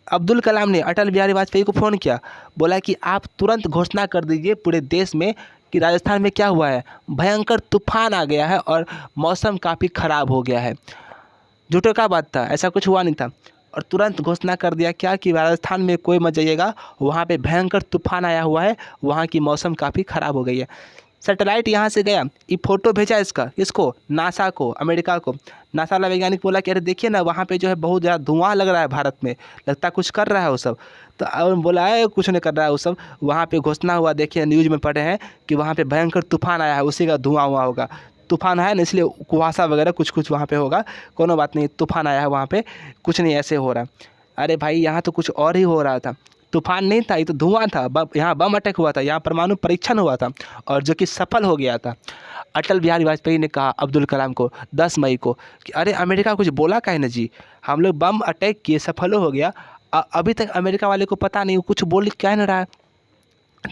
अब्दुल कलाम ने अटल बिहारी वाजपेयी को फ़ोन किया, बोला कि आप तुरंत घोषणा कर दीजिए पूरे देश में कि राजस्थान में क्या हुआ है, भयंकर तूफान आ गया है और मौसम काफ़ी ख़राब हो गया है। झूठे का बात था, ऐसा कुछ हुआ नहीं था। और तुरंत घोषणा कर दिया क्या कि राजस्थान में कोई मत जाइएगा, वहाँ पे भयंकर तूफान आया हुआ है, वहाँ की मौसम काफ़ी ख़राब हो गई है। सैटेलाइट यहाँ से गया, ये फ़ोटो भेजा इसको नासा को, अमेरिका को। नासा वाला वैज्ञानिक बोला कि अरे देखिए ना वहाँ पे जो है बहुत ज़्यादा धुआं लग रहा है, भारत में लगता कुछ कर रहा है वो सब। तो और बोला है कुछ नहीं कर रहा है वो सब, वहाँ पे घोषणा हुआ, देखिए न्यूज़ में पढ़े हैं कि वहाँ पे भयंकर तूफान आया है, उसी का धुआं हुआ होगा। तूफान है ना इसलिए कुहासा वगैरह कुछ कुछ वहाँ पे होगा, कोनो बात नहीं, तूफान आया है वहाँ पे, कुछ नहीं ऐसे हो रहा। अरे भाई यहाँ तो कुछ और ही हो रहा था, तूफान नहीं था, ये तो धुआं था। यहाँ बम अटैक हुआ था, यहाँ परमाणु परीक्षण हुआ था और जो कि सफल हो गया था। अटल बिहारी वाजपेयी ने कहा अब्दुल कलाम को 10 मई को कि अरे अमेरिका कुछ बोला काहे ना जी, हम लोग बम अटैक किए, सफल हो गया, अभी तक अमेरिका वाले को पता नहीं, कुछ बोल क्या नहीं रहा है।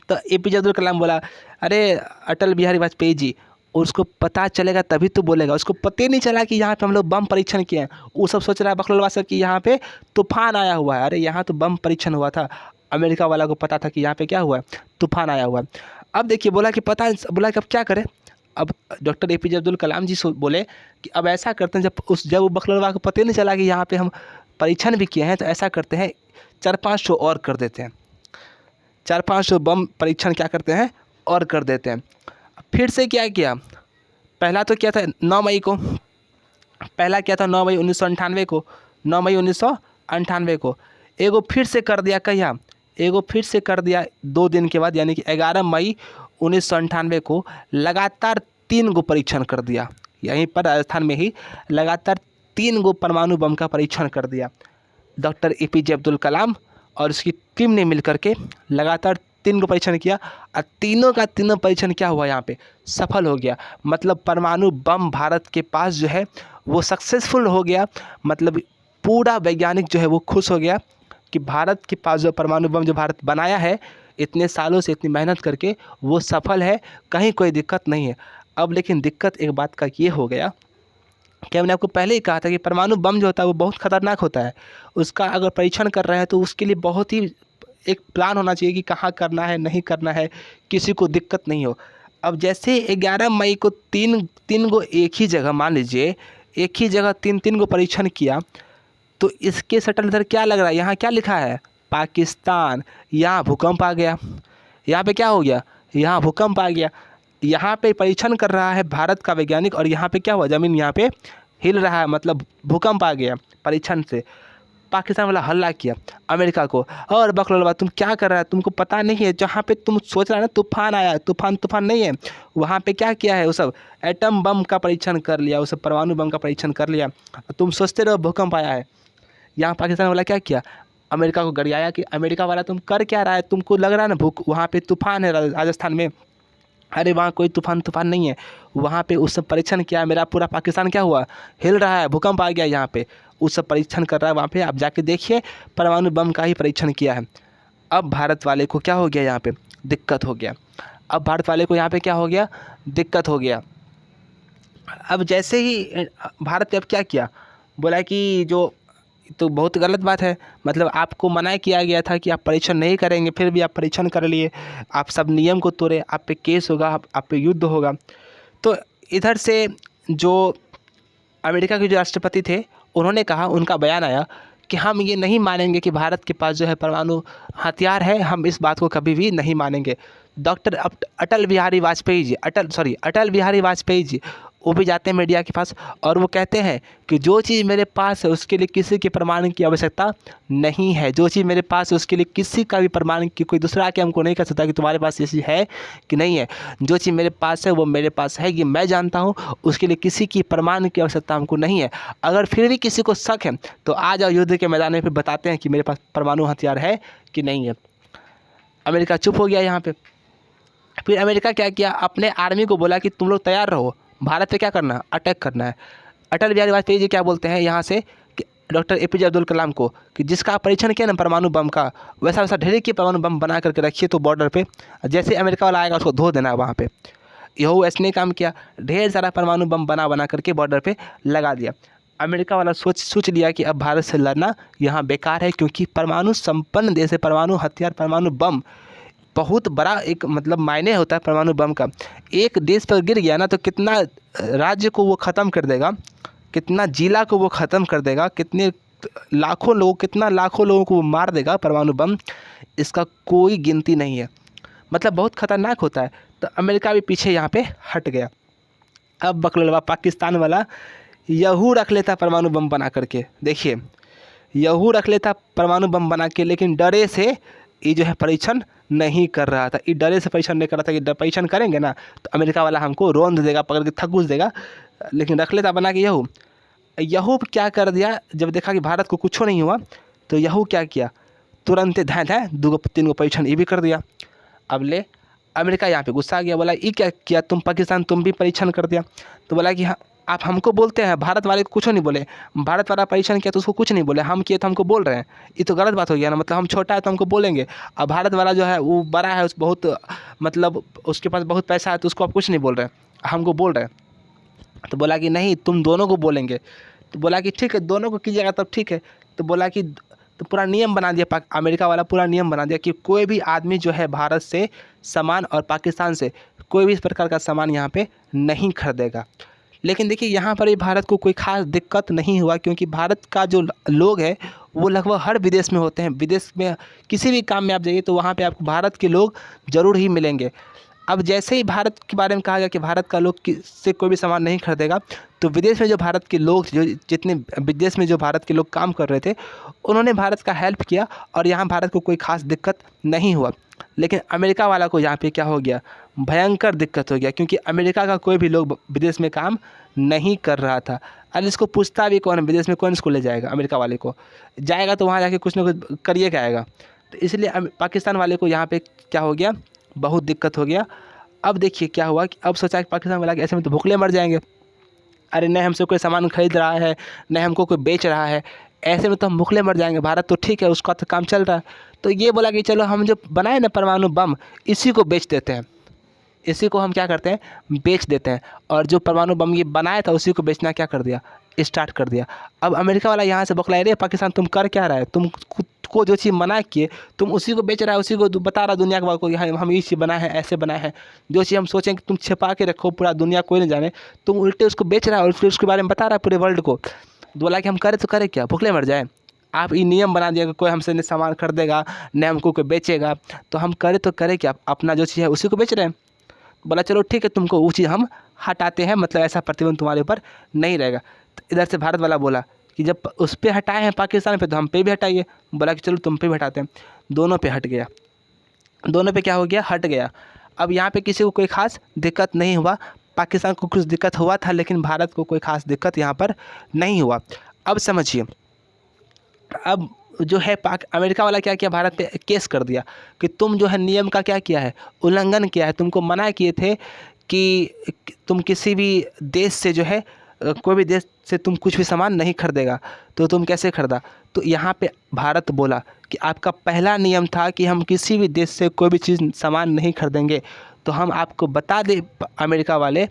तो एपीजे अब्दुल कलाम बोला अरे अटल बिहारी वाजपेयी जी, उसको पता चलेगा तभी तो बोलेगा, उसको पता ही नहीं चला कि यहाँ पे हम लोग बम परीक्षण किए हैं। वो सब सोच रहा है बखलवा सब कि यहाँ पे तूफान आया हुआ है। अरे यहाँ तो बम परीक्षण हुआ था, अमेरिका वाला को पता था कि यहाँ पे क्या हुआ है, तूफान आया हुआ है। अब देखिए बोला कि पता है, बोला कि अब क्या करें। अब डॉक्टर एपीजे अब्दुल कलाम जी बोले कि अब ऐसा करते हैं, जब वो बकलवा को पता ही नहीं चला कि यहाँ पे हम परीक्षण भी किए हैं, तो ऐसा करते हैं 4-5 और कर देते हैं, 4-5 बम परीक्षण क्या करते हैं और कर देते हैं। फिर से क्या किया, पहला तो क्या था 9 मई को, पहला क्या था 9 मई 1998 को, 9 मई 1998 को एगो फिर से कर दिया, कहिया एगो फिर से कर दिया 2 दिन के बाद, यानी कि 11 मई 1998 को लगातार 3 गो परीक्षण कर दिया। यहीं पर राजस्थान में ही लगातार 3 गो परमाणु बम का परीक्षण कर दिया डॉक्टर एपीजे अब्दुल कलाम और उसकी टीम ने मिलकर के। लगातार 3 गो परीक्षण किया और तीनों का तीनों परीक्षण क्या हुआ, यहाँ पे सफल हो गया। मतलब परमाणु बम भारत के पास जो है वो सक्सेसफुल हो गया। मतलब पूरा वैज्ञानिक जो है वो खुश हो गया कि भारत के पास जो परमाणु बम जो भारत बनाया है इतने सालों से इतनी मेहनत करके, वो सफल है, कहीं कोई दिक्कत नहीं है। अब लेकिन दिक्कत एक बात का ये हो गया कि मैंने आपको पहले ही कहा था कि परमाणु बम जो होता है वो बहुत खतरनाक होता है। उसका अगर परीक्षण कर रहे हैं तो उसके लिए बहुत ही एक प्लान होना चाहिए कि कहाँ करना है, नहीं करना है, किसी को दिक्कत नहीं हो। अब जैसे 11 मई को तीन गो एक ही जगह, मान लीजिए एक ही जगह 3 गो परीक्षण किया, तो इसके सटल इधर क्या लग रहा है, यहाँ क्या लिखा है पाकिस्तान। यहाँ भूकंप आ गया, यहाँ पे क्या हो गया, यहाँ भूकंप आ गया। यहाँ पे परीक्षण कर रहा है भारत का वैज्ञानिक और यहाँ पे क्या हुआ, ज़मीन यहाँ पे हिल रहा है, मतलब भूकंप आ गया परीक्षण से। पाकिस्तान वाला हल्ला किया अमेरिका को, और बकलवा तुम क्या कर रहा है, तुमको पता नहीं है, जहाँ पे तुम सोच रहा है ना तूफान आया, तूफान नहीं है, वहाँ पे क्या किया है, वो सब एटम बम का परीक्षण कर लिया, वो सब परमाणु बम का परीक्षण कर लिया। तुम सोचते रहो भूकंप आया है। यहाँ पाकिस्तान वाला क्या किया, अमेरिका को गरियाया कि अमेरिका वाला तुम कर क्या रहा है, तुमको लग रहा है ना वहाँ पे तूफान है राजस्थान में। अरे वहाँ कोई तूफान नहीं है, वहाँ पे उस सब परीक्षण किया। मेरा पूरा पाकिस्तान क्या हुआ, हिल रहा है, भूकंप आ गया यहाँ पे, उस सब परीक्षण कर रहा है वहाँ पे। आप जाके देखिए, परमाणु बम का ही परीक्षण किया है। अब भारत वाले को क्या हो गया, यहाँ पे दिक्कत हो गया। अब भारत वाले को यहाँ पे क्या हो गया, दिक्कत हो गया। अब जैसे ही भारत ने अब क्या किया, बोला कि जो तो बहुत गलत बात है, मतलब आपको मना किया गया था कि आप परीक्षण नहीं करेंगे, फिर भी आप परीक्षण कर लिए, आप सब नियम को तोड़े, आप पे केस होगा, आप पे युद्ध होगा। तो इधर से जो अमेरिका के जो राष्ट्रपति थे उन्होंने कहा, उनका बयान आया कि हम ये नहीं मानेंगे कि भारत के पास जो है परमाणु हथियार है, हम इस बात को कभी भी नहीं मानेंगे। डॉक्टर अटल बिहारी वाजपेयी जी, अटल बिहारी वाजपेयी जी, वो भी जाते हैं मीडिया के पास और वो कहते हैं कि जो चीज़ मेरे पास है उसके लिए किसी के प्रमाण की आवश्यकता नहीं है। जो चीज़ मेरे पास है उसके लिए किसी का भी प्रमाण की, कोई दूसरा आके हमको नहीं कह सकता कि तुम्हारे पास ये चीज़ है कि नहीं है। जो चीज़ मेरे पास है वो मेरे पास है, ये मैं जानता हूँ, उसके लिए किसी की प्रमाण की आवश्यकता हमको नहीं है। अगर फिर भी किसी को शक है तो आ जाओ युद्ध के मैदान में, फिर बताते हैं कि मेरे पास परमाणु हथियार है कि नहीं है। अमेरिका चुप हो गया यहाँ पे। फिर अमेरिका क्या किया, अपने आर्मी को बोला कि तुम लोग तैयार रहो, भारत पे क्या करना है, अटैक करना है। अटल बिहारी वाजपेयी जी क्या बोलते हैं यहाँ से कि डॉक्टर एपीजे अब्दुल कलाम को कि जिसका परीक्षण किया ना परमाणु बम का, वैसा वैसा ढेर की परमाणु बम बना करके रखिए तो बॉर्डर पे, जैसे अमेरिका वाला आएगा उसको धो देना है वहाँ पे। यही ऐसने काम किया, ढेर सारा परमाणु बम बना करके बॉर्डर पे लगा दिया। अमेरिका वाला सोच लिया कि अब भारत से लड़ना यहाँ बेकार है, क्योंकि परमाणु संपन्न देश है, परमाणु हथियार, परमाणु बम बहुत बड़ा एक मतलब मायने होता है परमाणु बम का। एक देश पर गिर गया ना तो कितना राज्य को वो ख़त्म कर देगा, कितना जिला को वो ख़त्म कर देगा, कितने लाखों लोग, कितना लाखों लोगों को वो मार देगा परमाणु बम, इसका कोई गिनती नहीं है। मतलब बहुत ख़तरनाक होता है। तो अमेरिका भी पीछे यहाँ पे हट गया। अब बकलवा पाकिस्तान वाला यहू रख लेता परमाणु बम बना करके, देखिए यहू रख लेता परमाणु बम बना के, लेकिन डरे से ये जो है परीक्षण नहीं कर रहा था। ये डरे से परीक्षण नहीं कर रहा था कि परीक्षण करेंगे ना तो अमेरिका वाला हमको रोंद देगा, पकड़ के थकूस देगा, लेकिन रख लेता बना के। यहू क्या कर दिया, जब देखा कि भारत को कुछ नहीं हुआ तो यहू क्या किया, तुरंत धाय 2-3 गो परीक्षण ये भी कर दिया। अब ले अमेरिका यहाँ पे गुस्सा आ गया, बोला ये क्या किया तुम पाकिस्तान, तुम भी परीक्षण कर दिया। तो बोला कि हाँ आप हमको बोलते हैं, भारत वाले को कुछ नहीं बोले, भारत वाला परीक्षण किया तो उसको कुछ नहीं बोले, हम किए तो हमको बोल रहे हैं, ये तो गलत बात हो गया ना। मतलब हम छोटा है तो हमको बोलेंगे, अब भारत वाला जो है वो बड़ा है, उस बहुत मतलब उसके पास बहुत पैसा है तो उसको आप कुछ नहीं बोल रहे हैं, हमको बोल रहे हैं। तो बोला कि नहीं तुम दोनों को बोलेंगे। तो बोला कि ठीक है दोनों को कीजिएगा तब ठीक है। तो तो पूरा नियम बना दिया, अमेरिका वाला पूरा नियम बना दिया कि कोई भी आदमी जो है भारत से सामान और पाकिस्तान से कोई भी इस प्रकार का सामान यहाँ पे नहीं खरीदेगा। लेकिन देखिए यहाँ पर भी भारत को कोई ख़ास दिक्कत नहीं हुआ, क्योंकि भारत का जो लोग है वो लगभग हर विदेश में होते हैं। विदेश में किसी भी काम में आप जाइए तो वहाँ पे आपको भारत के लोग ज़रूर ही मिलेंगे। अब जैसे ही भारत के बारे में कहा गया कि भारत का लोग से कोई भी सामान नहीं खरीदेगा, तो विदेश में जो भारत के लोग, जो जितने विदेश में जो भारत के लोग काम कर रहे थे, उन्होंने भारत का हेल्प किया और यहाँ भारत को कोई ख़ास दिक्कत नहीं हुआ। लेकिन अमेरिका वाला को यहाँ पे क्या हो गया, भयंकर दिक्कत हो गया, क्योंकि अमेरिका का कोई भी लोग विदेश में काम नहीं कर रहा था। अरे इसको पूछता भी कौन, विदेश में कौन इसको ले जाएगा, अमेरिका वाले को जाएगा तो वहाँ जाके कुछ ना कुछ करिए के आएगा। तो इसलिए पाकिस्तान वाले को यहाँ पे क्या हो गया, बहुत दिक्कत हो गया। अब देखिए क्या हुआ कि अब सोचा कि पाकिस्तान वाला कि ऐसे में तो भूखले मर जाएंगे, अरे न हमसे कोई सामान खरीद रहा है, न हमको कोई बेच रहा है, ऐसे में तो हम भूखले मर जाएंगे। भारत तो ठीक है, उसका तो काम चल रहा है। तो ये बोला कि चलो हम जो बनाए ना परमाणु बम, इसी को बेच देते हैं, इसी को हम क्या करते हैं, बेच देते हैं। और जो परमाणु बम ये बनाया था उसी को बेचना क्या कर दिया, स्टार्ट कर दिया। अब अमेरिका वाला यहाँ से बौखलाए, रे पाकिस्तान तुम कर क्या रहा है, तुम खुद को जो चीज़ मना किए तुम उसी को बेच रहा है, उसी को बता रहा दुनिया के बात को कि हम ये चीज़ बनाए हैं, ऐसे बनाए हैं। जो चीज़ हम सोचें कि तुम छिपा के रखो, पूरा दुनिया कोई नहीं जाने, तुम उल्टे उसको बेच रहा है और फिर उसके बारे में बता रहा है पूरे वर्ल्ड को। बोला कि हम करें तो करें क्या, भूखले मर जाए। आप ये नियम बना दिया कि कोई हमसे नहीं सामान खरीदेगा, न हमको कोई बेचेगा, तो हम करें तो करें क्या, अपना जो चीज़ है उसी को बेच रहे हैं। बोला चलो ठीक है, तुमको वो चीज़ हम हटाते हैं, मतलब ऐसा प्रतिबंध तुम्हारे ऊपर नहीं रहेगा। तो इधर से भारत वाला बोला कि जब उस पर हटाए हैं पाकिस्तान पे, तो हम पे भी हटाइए। बोला कि चलो तुम पे भी हटाते हैं। दोनों पे हट गया, दोनों पे क्या हो गया, हट गया। अब यहाँ पे किसी को कोई ख़ास दिक्कत नहीं हुआ। पाकिस्तान को कुछ दिक्कत हुआ था, लेकिन भारत को कोई ख़ास दिक्कत यहाँ पर नहीं हुआ। अब समझिए, अब जो है अमेरिका वाला क्या किया, भारत पे केस कर दिया कि तुम जो है नियम का क्या किया है, उल्लंघन किया है। तुमको मना किए थे कि तुम किसी भी देश से जो है कोई भी देश से तुम कुछ भी सामान नहीं खरीदेगा, तो तुम कैसे खरीदा। तो यहाँ पे भारत बोला कि आपका पहला नियम था कि हम किसी भी देश से कोई भी चीज़ सामान नहीं खरीदेंगे। तो हम आपको बता दें अमेरिका वाले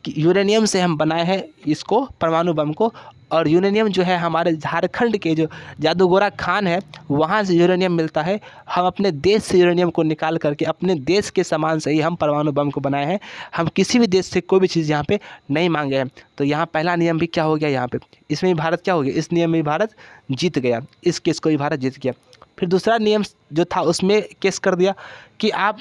कि यूरेनियम से हम बनाए हैं इसको, परमाणु बम को। और यूरेनियम जो है हमारे झारखंड के जो जादूगोरा खान है वहाँ से यूरेनियम मिलता है। हम अपने देश से यूरेनियम को निकाल करके अपने देश के सामान से ही हम परमाणु बम को बनाए हैं। हम किसी भी देश से कोई भी चीज़ यहाँ पे नहीं मांगे हैं। तो यहाँ पहला नियम भी क्या हो गया, यहाँ पे इसमें भी भारत क्या हो गया, इस नियम में भी भारत जीत गया, इस केस को भी भारत जीत गया। फिर दूसरा नियम जो था उसमें केस कर दिया कि आप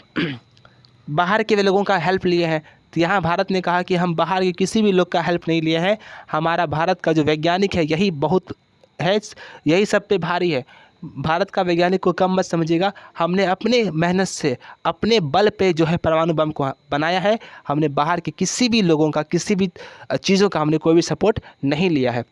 बाहर के लोगों का हेल्प लिए हैं। तो यहाँ भारत ने कहा कि हम बाहर के किसी भी लोग का हेल्प नहीं लिए हैं, हमारा भारत का जो वैज्ञानिक है यही बहुत है, यही सब पे भारी है। भारत का वैज्ञानिक को कम मत समझिएगा, हमने अपने मेहनत से अपने बल पे जो है परमाणु बम को बनाया है। हमने बाहर के किसी भी लोगों का, किसी भी चीज़ों का हमने कोई भी सपोर्ट नहीं लिया है।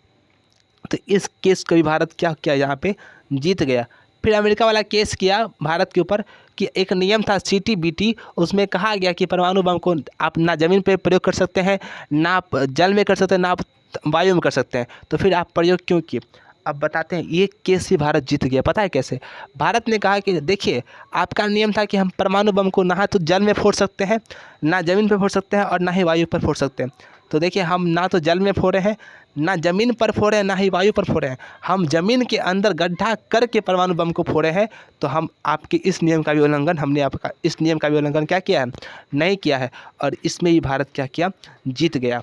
तो इस केस को भी भारत क्या किया, यहाँ पे जीत गया। फिर अमेरिका वाला केस किया भारत के ऊपर कि एक नियम था CTBT, उसमें कहा गया कि परमाणु बम को आप ना ज़मीन पे प्रयोग कर सकते हैं, ना आप जल में कर सकते हैं, ना आप वायु में कर सकते हैं। तो फिर आप प्रयोग क्यों किए, अब बताते हैं। ये केस ही भारत जीत गया, पता है कैसे। भारत ने कहा कि देखिए आपका नियम था कि हम परमाणु बम को ना तो जल में फोड़ सकते हैं, ना ज़मीन पर फोड़ सकते हैं, और ना ही वायु पर फोड़ सकते हैं। तो देखिए हम ना तो जल में फोड़े हैं, ना ज़मीन पर फोड़े हैं, ना ही वायु पर फोड़े हैं, हम ज़मीन के अंदर गड्ढा करके परमाणु बम को फोड़े हैं। तो हम आपके इस नियम का भी उल्लंघन, हमने आपका इस नियम का भी उल्लंघन क्या किया है, नहीं किया है। और इसमें ही भारत क्या किया, जीत गया।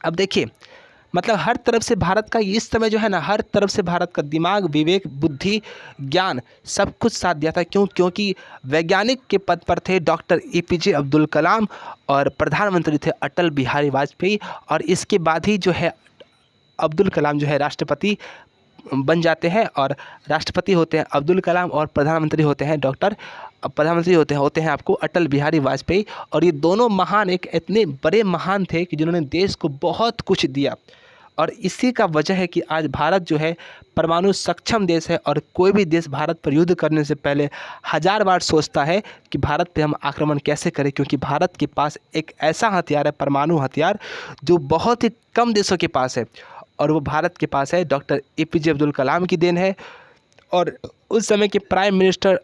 अब देखिए मतलब हर तरफ से भारत का इस समय जो है ना, हर तरफ से भारत का दिमाग, विवेक, बुद्धि, ज्ञान सब कुछ साथ दिया था। क्योंकि वैज्ञानिक के पद पर थे डॉक्टर APJ अब्दुल कलाम और प्रधानमंत्री थे अटल बिहारी वाजपेयी। और इसके बाद ही जो है अब्दुल कलाम जो है राष्ट्रपति बन जाते हैं, और राष्ट्रपति होते हैं अब्दुल कलाम और प्रधानमंत्री होते हैं प्रधानमंत्री होते हैं आपको अटल बिहारी वाजपेयी। और ये दोनों महान, एक इतने बड़े महान थे कि जिन्होंने देश को बहुत कुछ दिया। और इसी का वजह है कि आज भारत जो है परमाणु सक्षम देश है। और कोई भी देश भारत पर युद्ध करने से पहले 1000 बार सोचता है कि भारत पे हम आक्रमण कैसे करें, क्योंकि भारत के पास एक ऐसा हथियार है, परमाणु हथियार, जो बहुत ही कम देशों के पास है। और वो भारत के पास है, डॉक्टर APJ अब्दुल कलाम की देन है, और उस समय के प्राइम मिनिस्टर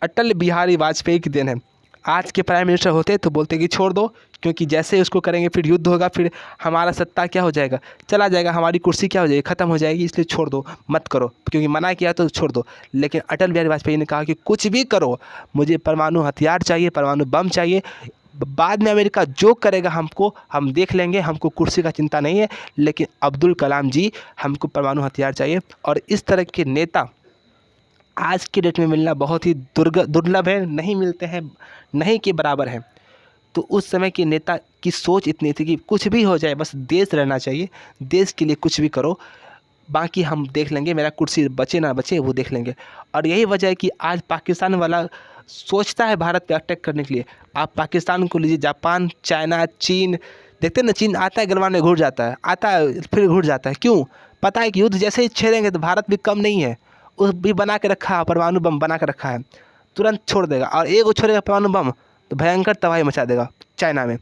अटल बिहारी वाजपेयी की देन है। आज के प्राइम मिनिस्टर होते तो बोलते कि छोड़ दो, क्योंकि जैसे उसको करेंगे फिर युद्ध होगा, फिर हमारा सत्ता क्या हो जाएगा, चला जाएगा, हमारी कुर्सी क्या हो जाएगी, ख़त्म हो जाएगी, इसलिए छोड़ दो, मत करो, क्योंकि मना किया तो छोड़ दो। लेकिन अटल बिहारी वाजपेयी ने कहा कि कुछ भी करो, मुझे परमाणु हथियार चाहिए, परमाणु बम चाहिए, बाद में अमेरिका जो करेगा हमको हम देख लेंगे, हमको कुर्सी का चिंता नहीं है, लेकिन अब्दुल कलाम जी हमको परमाणु हथियार चाहिए। और इस तरह के नेता आज की डेट में मिलना बहुत ही दुर्लभ है, नहीं मिलते हैं, नहीं के बराबर है। तो उस समय के नेता की सोच इतनी थी कि कुछ भी हो जाए, बस देश रहना चाहिए, देश के लिए कुछ भी करो, बाकी हम देख लेंगे, मेरा कुर्सी बचे ना बचे वो देख लेंगे। और यही वजह है कि आज पाकिस्तान वाला सोचता है भारत पे अटैक करने के लिए। आप पाकिस्तान को लीजिए, जापान, चाइना, चीन, देखते हैं ना, चीन आता है गलवाने घुर जाता है, आता है फिर घुर जाता है, क्यों? पता है कि युद्ध जैसे ही छेड़ेंगे तो भारत भी कम नहीं है, उस भी बना के रखा है, परमाणु बम बना के रखा है, तुरंत छोड़ देगा। और एक वो छोड़ेगा परमाणु बम तो भयंकर तबाही मचा देगा चाइना में।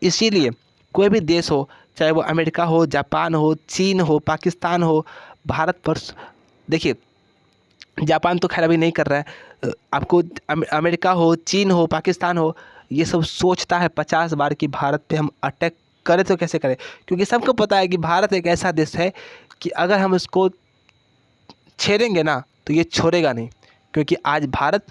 इसीलिए कोई भी देश हो, चाहे वो अमेरिका हो, जापान हो, चीन हो, पाकिस्तान हो, भारत पर देखिए, जापान तो खैर अभी नहीं कर रहा है, आपको अमेरिका हो, चीन हो, पाकिस्तान हो, ये सब सोचता है 50 बार कि भारत पे हम अटैक करें तो कैसे करें, क्योंकि सबको पता है कि भारत एक ऐसा देश है कि अगर हम इसको छेड़ेंगे ना तो ये छोड़ेगा नहीं। क्योंकि आज भारत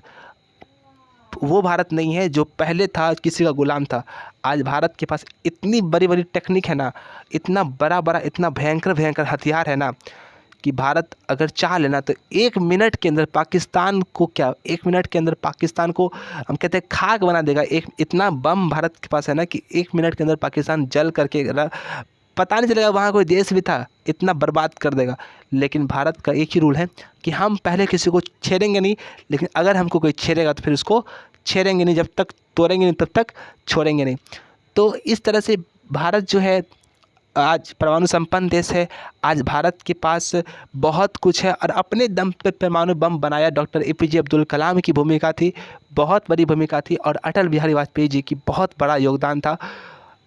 वो भारत नहीं है जो पहले था, किसी का गुलाम था। आज भारत के पास इतनी बड़ी बड़ी टेक्निक है ना, इतना बड़ा बड़ा, इतना भयंकर भयंकर हथियार है ना, कि भारत अगर चाह लेना तो 1 मिनट के अंदर पाकिस्तान को, क्या 1 मिनट के अंदर पाकिस्तान को हम कहते हैं खाक बना देगा। एक इतना बम भारत के पास है ना कि 1 मिनट के अंदर पाकिस्तान जल करके पता नहीं चलेगा वहाँ कोई देश भी था, इतना बर्बाद कर देगा। लेकिन भारत का एक ही रूल है कि हम पहले किसी को छेड़ेंगे नहीं, लेकिन अगर हमको कोई छेड़ेगा तो फिर उसको छेड़ेंगे नहीं, जब तक तोड़ेंगे नहीं तब तक छोड़ेंगे नहीं। तो इस तरह से भारत जो है आज परमाणु संपन्न देश है। आज भारत के पास बहुत कुछ है और अपने दम पर परमाणु बम बनाया। डॉक्टर एपीजे अब्दुल कलाम की भूमिका थी, बहुत बड़ी भूमिका थी, और अटल बिहारी वाजपेयी जी की बहुत बड़ा योगदान था।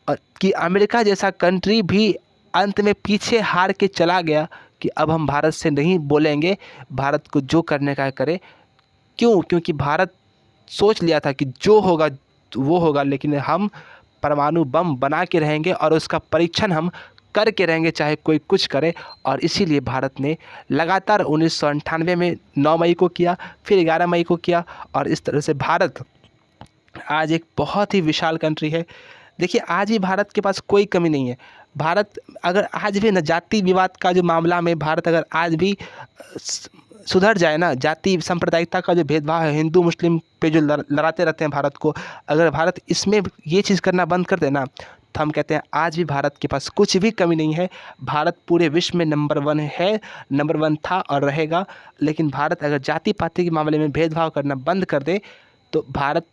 और कि अमेरिका जैसा कंट्री भी अंत में पीछे हार के चला गया कि अब हम भारत से नहीं बोलेंगे, भारत को जो करने का है करे। क्यों? क्योंकि भारत सोच लिया था कि जो होगा वो होगा, लेकिन हम परमाणु बम बना के रहेंगे और उसका परीक्षण हम करके रहेंगे, चाहे कोई कुछ करे। और इसीलिए भारत ने लगातार 1998 में 9 मई को किया, फिर 11 मई को किया, और इस तरह से भारत आज एक बहुत ही विशाल कंट्री है। देखिए, आज भी भारत के पास कोई कमी नहीं है। भारत अगर आज भी न जाति विवाद का जो मामला में भारत अगर आज भी सुधर जाए ना, जाति सांप्रदायिकता का जो भेदभाव है, हिंदू मुस्लिम पे जो लड़ाते रहते हैं भारत को, अगर भारत इसमें ये चीज़ करना बंद कर देना तो हम कहते हैं आज भी भारत के पास कुछ भी कमी नहीं है। भारत पूरे विश्व में नंबर 1 है, नंबर 1 था और रहेगा। लेकिन भारत अगर जाति पाति के मामले में भेदभाव करना बंद कर दे तो भारत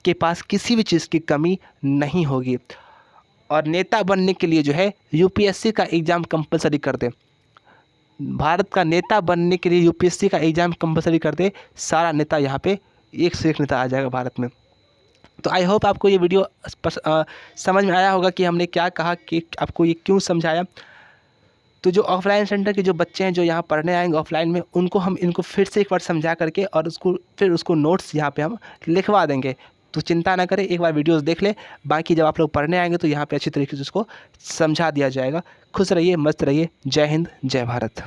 के पास किसी भी चीज़ की कमी नहीं होगी। और नेता बनने के लिए जो है यूपीएससी का एग्ज़ाम कंपलसरी कर दे, भारत का नेता बनने के लिए यूपीएससी का एग्ज़ाम कंपलसरी कर दे, सारा नेता यहाँ पे एक से एक नेता आ जाएगा भारत में। तो आई होप आपको ये वीडियो समझ में आया होगा कि हमने क्या कहा, कि आपको ये क्यों समझाया। तो जो ऑफलाइन सेंटर के जो बच्चे हैं जो यहाँ पढ़ने आएंगे ऑफलाइन में, उनको हम इनको फिर से एक बार समझा करके और उसको नोट्स यहाँ पे हम लिखवा देंगे। तो चिंता ना करें, एक बार वीडियोस देख लें, बाकी जब आप लोग पढ़ने आएंगे तो यहाँ पे अच्छी तरीके से उसको समझा दिया जाएगा। खुश रहिए, मस्त रहिए। जय हिंद, जय भारत।